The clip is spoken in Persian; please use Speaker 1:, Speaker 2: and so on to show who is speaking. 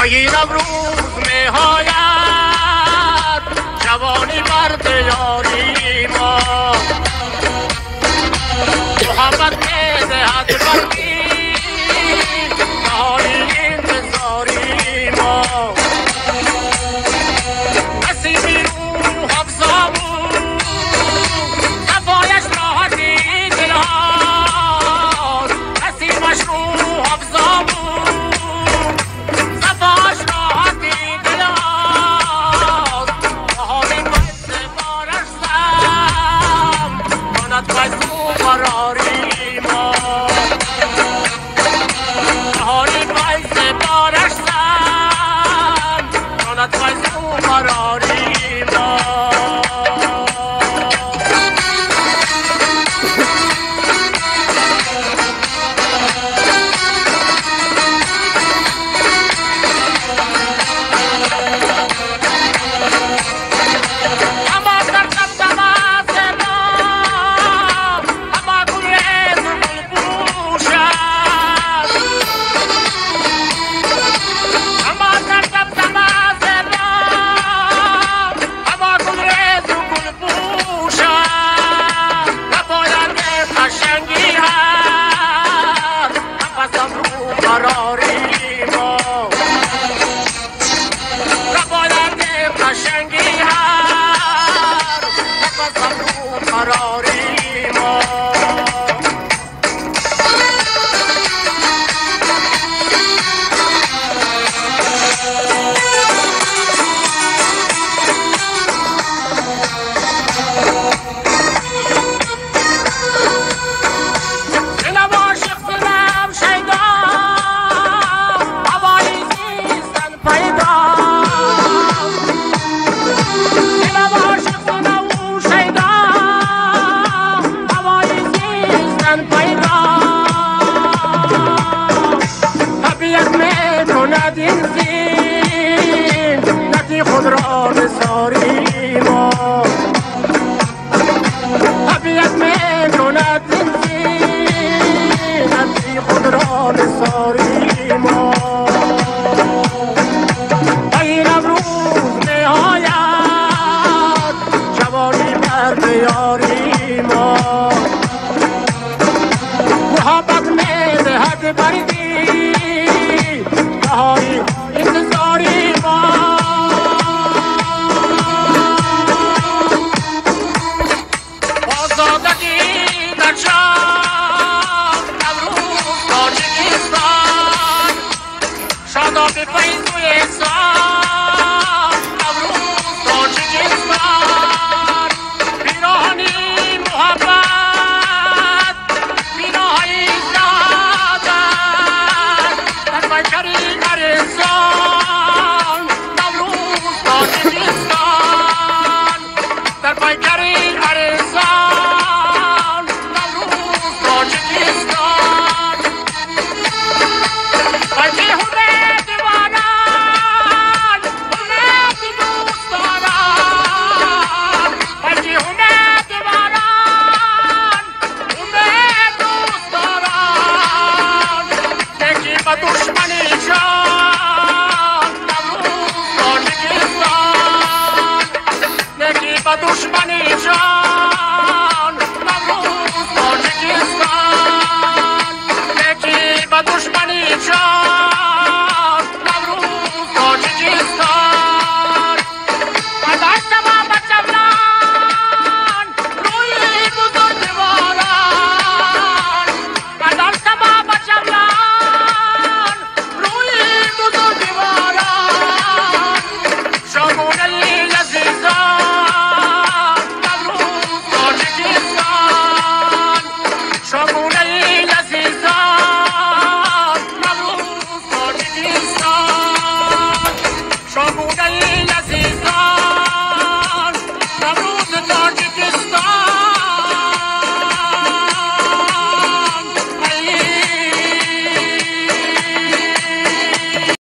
Speaker 1: آیینم روز می‌آید جوانی بر دیاری ما محبت می‌دهد برمی بهاری انتظاری ما نسیمی روح افزا بود صفایش راحتی دلهاست نسیمش روح افزا بود صفاش راحتی دلهاست بهاری باعث بارش سم کند فیض و قراری ما بهاری باعث بارش سم کند فیض و قراری ما خود را نثاری ما طبیعت می‌کند این زینتی خود را نثاری ما آیینم روز می‌آید جوانی بر دیاری ما محبت می‌دهد بردی بهاری انتظاری ما شادابی فیض و احسان